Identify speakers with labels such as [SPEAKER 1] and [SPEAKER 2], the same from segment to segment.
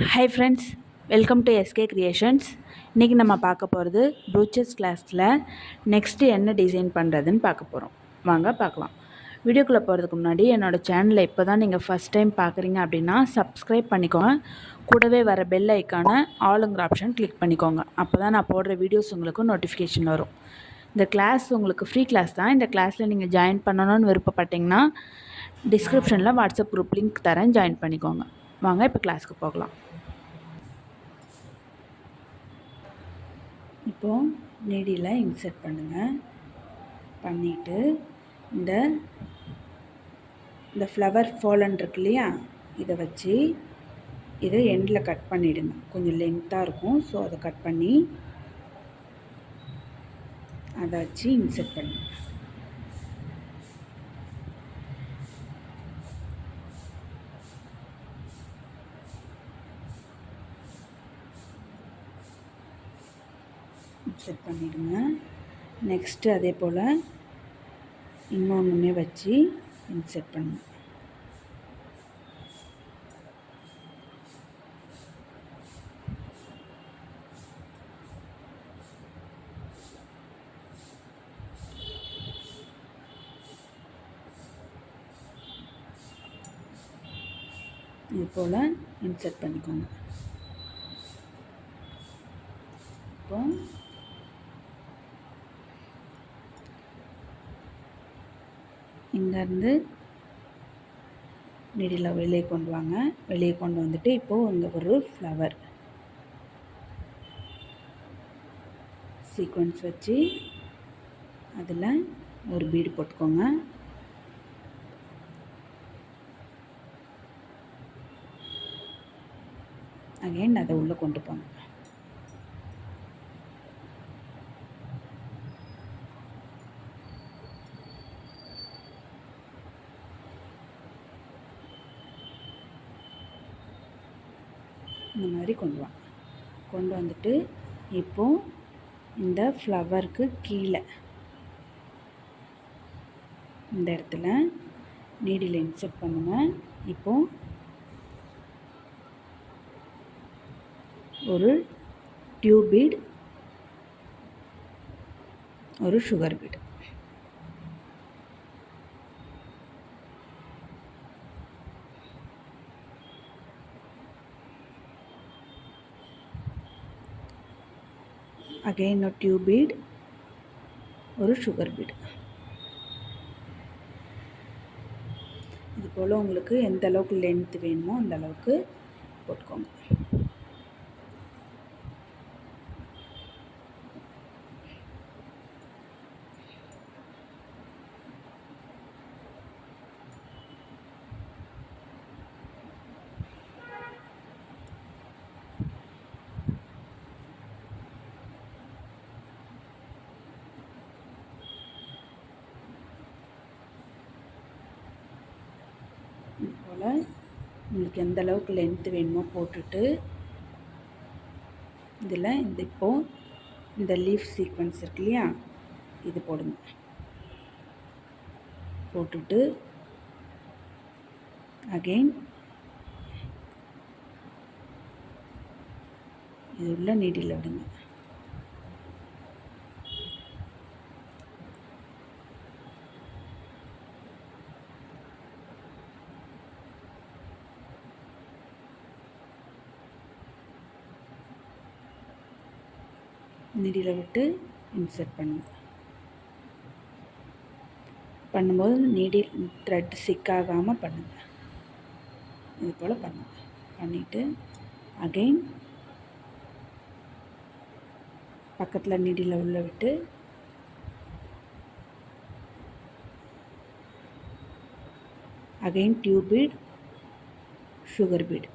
[SPEAKER 1] Hi friends, welcome to SK creations. இன்றைக்கி நம்ம பார்க்க போகிறது ப்ரூச்சஸ் கிளாஸில் நெக்ஸ்ட்டு என்ன டிசைன் பண்ணுறதுன்னு பார்க்க போகிறோம். வாங்க பார்க்கலாம். வீடியோக்குள்ளே போகிறதுக்கு முன்னாடி என்னோடய சேனலை இப்போ தான் நீங்கள் ஃபஸ்ட் டைம் பார்க்குறீங்க அப்படின்னா சப்ஸ்கிரைப் பண்ணிக்கோங்க. கூடவே வர பெல் ஐக்கான ஆளுங்கிற ஆப்ஷன் கிளிக் பண்ணிக்கோங்க. அப்போ தான் நான் போடுற வீடியோஸ் உங்களுக்கு நோட்டிஃபிகேஷன் வரும். இந்த கிளாஸ் உங்களுக்கு ஃப்ரீ கிளாஸ் தான். இந்த கிளாஸில் நீங்கள் ஜாயின் பண்ணணும்னு விருப்பப்பட்டிங்கன்னா டிஸ்கிரிப்ஷனில் வாட்ஸ்அப் குரூப் லிங்க் தரேன், ஜாயின் பண்ணிக்கோங்க. வாங்க இப்போ கிளாஸ்க்கு போகலாம். இப்போது நீடியில் இன்சர்ட் பண்ணுங்கள். பண்ணிவிட்டு இந்த ஃப்ளவர் ஃபாலன் இருக்கு இல்லையா, இதை வச்சு இதை எண்டில் கட் பண்ணிவிடுங்க. கொஞ்சம் லென்த்தாக இருக்கும், ஸோ அதை கட் பண்ணி அதை வச்சு இன்சர்ட் பண்ணுங்கள். இன்சர்ட் பண்ணிவிடுங்க. நெக்ஸ்ட்டு அதே போல் இன்னொன்றுமே வச்சு இன்சர்ட் பண்ணுங்க. இது போல் இன்சர்ட் பண்ணிக்கோங்க. இப்போ இங்கேருந்து நீடில் வெளியே கொண்டு வாங்க. வெளியே கொண்டு வந்துட்டு இப்போது இங்கே ஒரு ஃப்ளவர் சீக்வன்ஸ் வச்சு அதில் ஒரு பீடு போட்டுக்கோங்க. அகைன் அதை உள்ளே கொண்டு போங்க. இந்த மாதிரி கொண்டு வாங்க. கொண்டு வந்துட்டு இப்போது இந்த ஃப்ளவருக்கு கீழே இந்த இடத்துல நீடில் இன்சர்ட் பண்ணுங்கள். இப்போது ஒரு டியூப் பீட், ஒரு சுகர் பீட். அகைன் ஒரு டியூப் பீட், ஒரு சுகர் பீட். இது போல் உங்களுக்கு எந்த அளவுக்கு லென்த் வேணுமோ அந்த அளவுக்கு போட்டுக்கோங்க. இது போல் உங்களுக்கு எந்த அளவுக்கு லென்த்து வேணுமோ போட்டுட்டு இதில் இப்போது இந்த லீஃப் சீக்வன்ஸ் இருக்கு இல்லையா, இது போடுங்க. போட்டுட்டு அகெயின் இது உள்ள நீடில் விடுங்க. நீடில் விட்டு இன்சர்ட் பண்ணுங்கள். பண்ணும்போது நீடில் த்ரெட் சிக்காகாமல் பண்ணுங்கள். இது போல் பண்ணுங்கள். பண்ணிவிட்டு அகெயின் பக்கத்தில் நீடில் உள்ள விட்டு again tube beat, sugar beat.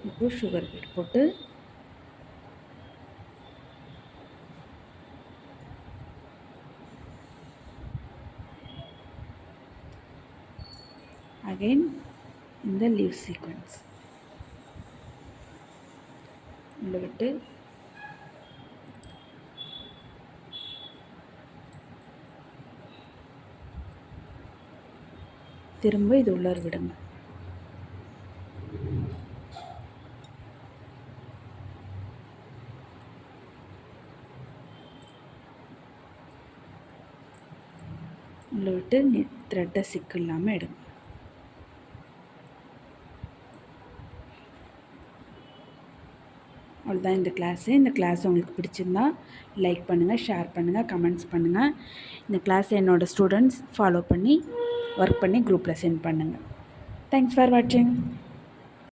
[SPEAKER 1] இப்போ சுகர் பீட் போட்டு அகெயின் இந்த லீவ் சீக்வென்ஸ் உள்ள விட்டு திரும்ப இது உள்ளார விடுங்க. உள்ள விட்டு த்ரெட்டை சிக்கு இல்லாமல் எடுங்க. அவ்வளோதான் இந்த கிளாஸு. இந்த கிளாஸ் உங்களுக்கு பிடிச்சிருந்தா லைக் பண்ணுங்கள், ஷேர் பண்ணுங்கள், கமெண்ட்ஸ் பண்ணுங்கள். இந்த கிளாஸை என்னோடய ஸ்டூடெண்ட்ஸ் ஃபாலோ பண்ணி ஒர்க் பண்ணி குரூப்பில் சென்ட் பண்ணுங்கள். தேங்க்ஸ் ஃபார் வாட்சிங்.